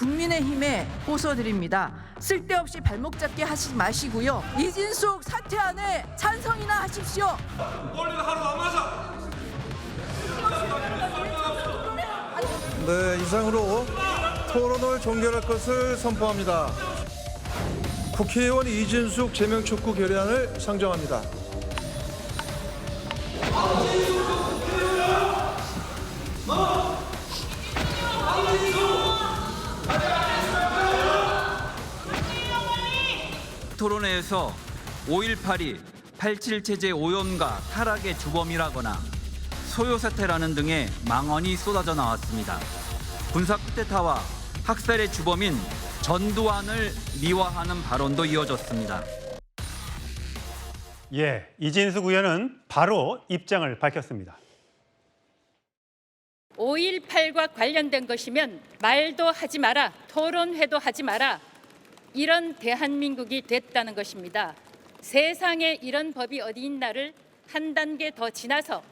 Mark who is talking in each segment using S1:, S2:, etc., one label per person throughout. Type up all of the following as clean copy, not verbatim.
S1: 국민의힘에 호소드립니다. 쓸데없이 발목 잡기 하지 마시고요. 이진숙 사퇴안에 찬성이나 하십시오.
S2: 네, 이상으로 토론을 종결할 것을 선포합니다. 국회의원 이진숙 제명 촉구 결의안을 상정합니다.
S3: 토론회에서 5.18이 87 체제 오염과 타락의 주범이라거나 소요 사태라는 등의 망언이 쏟아져 나왔습니다. 군사 쿠데타와 학살의 주범인 전두환을 미화하는 발언도 이어졌습니다.
S4: 예, 이진숙 의원은 바로 입장을 밝혔습니다.
S5: 5.18과 관련된 것이면 말도 하지 마라, 토론회도 하지 마라, 이런 대한민국이 됐다는 것입니다. 세상에 이런 법이 어디 있나를 한 단계 더 지나서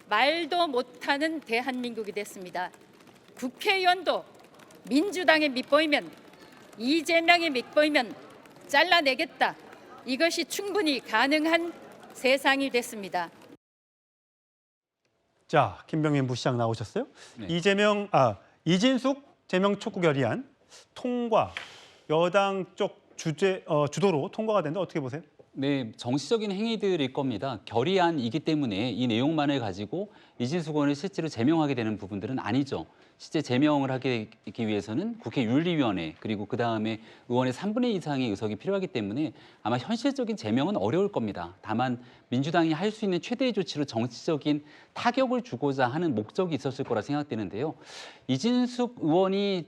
S5: 말도 못하는 대한민국이 됐습니다. 국회의원도 민주당에 밑보이면, 이재명에 밑보이면 잘라내겠다. 이것이 충분히 가능한 세상이 됐습니다.
S4: 자, 김병민 부시장 나오셨어요?
S3: 네.
S4: 이진숙 제명 촉구 결의안 통과, 여당 쪽 주도로 통과가 됐는데 어떻게 보세요?
S6: 네, 정치적인 행위들일 겁니다. 결의안이기 때문에 이 내용만을 가지고 이진숙 의원을 실제로 제명하게 되는 부분들은 아니죠. 실제 제명을 하기 위해서는 국회 윤리위원회 그리고 그다음에 의원의 3분의 2 이상의 의석이 필요하기 때문에 아마 현실적인 제명은 어려울 겁니다. 다만 민주당이 할 수 있는 최대의 조치로 정치적인 타격을 주고자 하는 목적이 있었을 거라 생각되는데요. 이진숙 의원이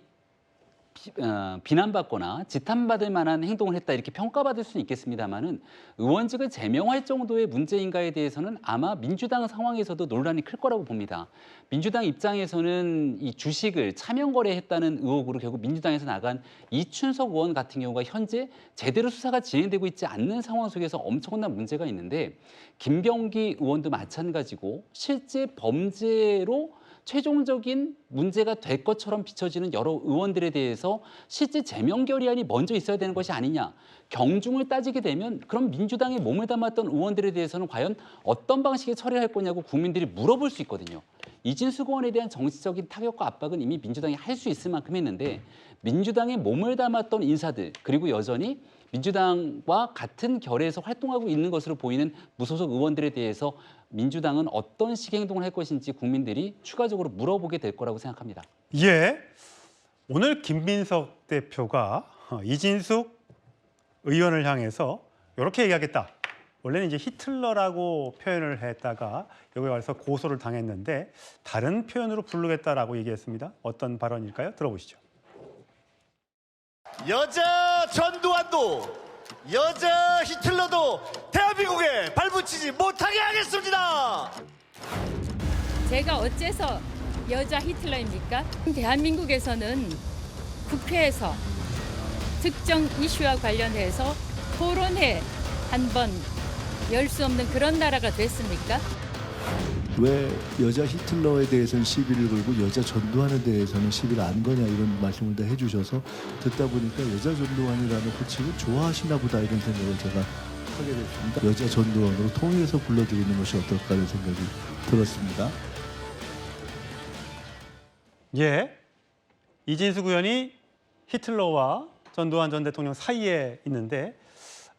S6: 비난받거나 지탄받을 만한 행동을 했다 이렇게 평가받을 수는 있겠습니다만은 의원직을 제명할 정도의 문제인가에 대해서는 아마 민주당 상황에서도 논란이 클 거라고 봅니다. 민주당 입장에서는 이 주식을 차명 거래했다는 의혹으로 결국 민주당에서 나간 이춘석 의원 같은 경우가 현재 제대로 수사가 진행되고 있지 않는 상황 속에서 엄청난 문제가 있는데 김병기 의원도 마찬가지고 실제 범죄로 최종적인 문제가 될 것처럼 비춰지는 여러 의원들에 대해서 실제 제명 결의안이 먼저 있어야 되는 것이 아니냐. 경중을 따지게 되면 그럼 민주당에 몸을 담았던 의원들에 대해서는 과연 어떤 방식의 처리를 할 거냐고 국민들이 물어볼 수 있거든요. 이진숙 의원에 대한 정치적인 타격과 압박은 이미 민주당이 할 수 있을 만큼 했는데 민주당에 몸을 담았던 인사들 그리고 여전히 민주당과 같은 결에서 활동하고 있는 것으로 보이는 무소속 의원들에 대해서 민주당은 어떤 식의 행동을 할 것인지 국민들이 추가적으로 물어보게 될 거라고 생각합니다.
S4: 예, 오늘 김민석 대표가 이진숙 의원을 향해서 이렇게 얘기하겠다. 원래는 이제 히틀러라고 표현을 했다가 여기 와서 고소를 당했는데 다른 표현으로 부르겠다라고 얘기했습니다. 어떤 발언일까요? 들어보시죠.
S7: 여자 전두환도 여자 히틀러도 대한민국에 발붙이지 못하게 하겠습니다.
S5: 제가 어째서 여자 히틀러입니까? 대한민국에서는 국회에서 특정 이슈와 관련해서 토론회 한 번 열 수 없는 그런 나라가 됐습니까?
S8: 왜 여자 히틀러에 대해서는 시비를 걸고 여자 전두환에 대해서는 시비를 안 거냐 이런 말씀을 다 해주셔서 듣다 보니까 여자 전두환이라는 호칭을 좋아하시나 보다 이런 생각을 제가 하게 됐습니다. 여자 전두환으로 통일해서 불러드리는 것이 어떨까 하는 생각이 들었습니다.
S4: 예, 이진숙 의원이 히틀러와 전두환 전 대통령 사이에 있는데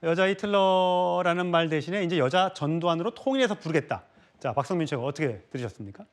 S4: 여자 히틀러라는 말 대신에 이제 여자 전두환으로 통일해서 부르겠다. 자, 박성민 씨가 어떻게 들으셨습니까?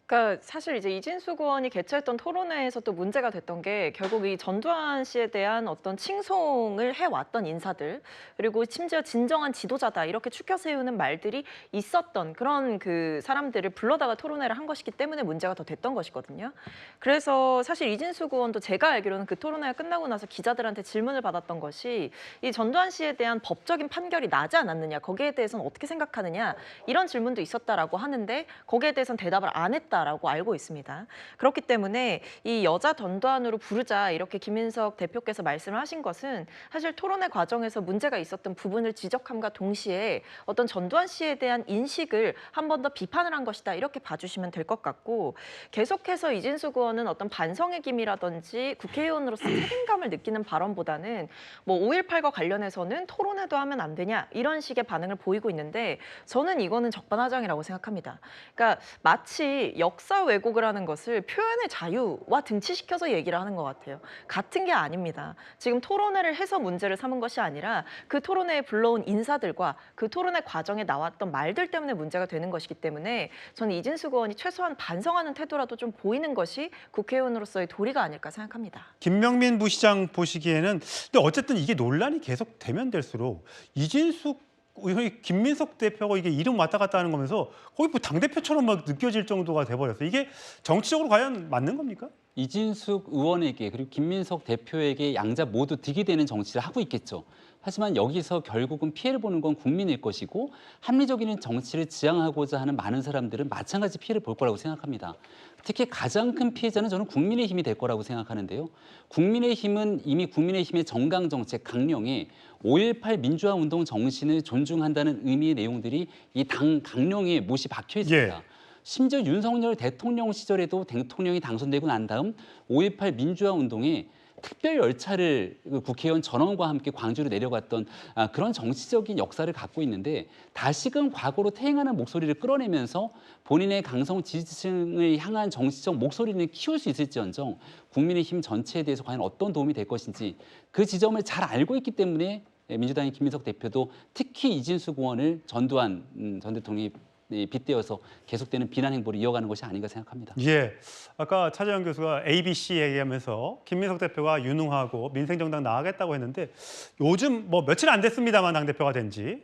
S9: 그러니까 사실 이제 이진숙 의원이 개최했던 토론회에서 또 문제가 됐던 게 결국 이 전두환 씨에 대한 어떤 칭송을 해왔던 인사들 그리고 심지어 진정한 지도자다 이렇게 추켜 세우는 말들이 있었던 그런 그 사람들을 불러다가 토론회를 한 것이기 때문에 문제가 더 됐던 것이거든요. 그래서 사실 이진숙 의원도 제가 알기로는 그 토론회가 끝나고 나서 기자들한테 질문을 받았던 것이 이 전두환 씨에 대한 법적인 판결이 나지 않았느냐 거기에 대해서는 어떻게 생각하느냐 이런 질문도 있었다라고 하는데 거기에 대해서는 대답을 안 했다. 있었다라고 알고 있습니다. 그렇기 때문에 이 여자 전두환으로 부르자 이렇게 김민석 대표께서 말씀을 하신 것은 사실 토론회 과정에서 문제가 있었던 부분을 지적함과 동시에 어떤 전두환 씨에 대한 인식을 한 번 더 비판을 한 것이다 이렇게 봐주시면 될 것 같고, 계속해서 이진숙 의원은 어떤 반성의 김이라든지 국회의원으로서 책임감을 느끼는 발언보다는 뭐 5.18과 관련해서는 토론회도 하면 안 되냐 이런 식의 반응을 보이고 있는데, 저는 이거는 적반하장이라고 생각합니다. 그러니까 마치 역사 왜곡을 하는 것을 표현의 자유와 등치시켜서 얘기를 하는 것 같아요. 같은 게 아닙니다. 지금 토론회를 해서 문제를 삼은 것이 아니라 그 토론회에 불러온 인사들과 그 토론회 과정에 나왔던 말들 때문에 문제가 되는 것이기 때문에 저는 이진숙 의원이 최소한 반성하는 태도라도 좀 보이는 것이 국회의원으로서의 도리가 아닐까 생각합니다.
S4: 김명민 부시장 보시기에는 근데 어쨌든 이게 논란이 계속 되면 될수록 이진숙 의원이 김민석 대표가 이게 이름 왔다 갔다 하는 거면서 거의 뭐 당대표처럼 막 느껴질 정도가 돼버렸어요. 이게 정치적으로 과연 맞는 겁니까?
S6: 이진숙 의원에게 그리고 김민석 대표에게 양자 모두 득이 되는 정치를 하고 있겠죠. 하지만 여기서 결국은 피해를 보는 건 국민일 것이고, 합리적인 정치를 지향하고자 하는 많은 사람들은 마찬가지 피해를 볼 거라고 생각합니다. 특히 가장 큰 피해자는 저는 국민의힘이 될 거라고 생각하는데요. 국민의힘은 이미 국민의힘의 정강 정책 강령에 5.18 민주화 운동 정신을 존중한다는 의미의 내용들이 이 당 강령에 못이 박혀 있습니다. 심지어 윤석열 대통령 시절에도 대통령이 당선되고 난 다음 5.18 민주화 운동에 특별 열차를 국회의원 전원과 함께 광주로 내려갔던 그런 정치적인 역사를 갖고 있는데, 다시금 과거로 퇴행하는 목소리를 끌어내면서 본인의 강성 지지층을 향한 정치적 목소리를 키울 수 있을지언정 국민의힘 전체에 대해서 과연 어떤 도움이 될 것인지 그 지점을 잘 알고 있기 때문에 민주당의 김민석 대표도 특히 이진숙 의원을 전두환 전 대통령이 빗대어서 계속되는 비난 행보를 이어가는 것이 아닌가 생각합니다.
S4: 예, 아까 차재현 교수가 ABC 얘기하면서 김민석 대표가 유능하고 민생정당 나가겠다고 했는데 요즘 뭐 며칠 안 됐습니다만 당대표가 된지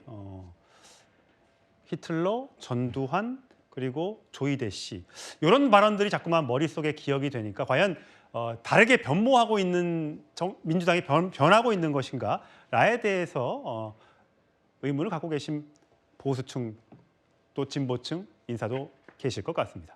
S4: 히틀러, 전두환 그리고 조이대 씨 이런 발언들이 자꾸만 머릿속에 기억이 되니까 과연 다르게 변모하고 있는 민주당이 변하고 있는 것인가에 대해서 의문을 갖고 계신 보수층 또 진보층 인사도 계실 것 같습니다.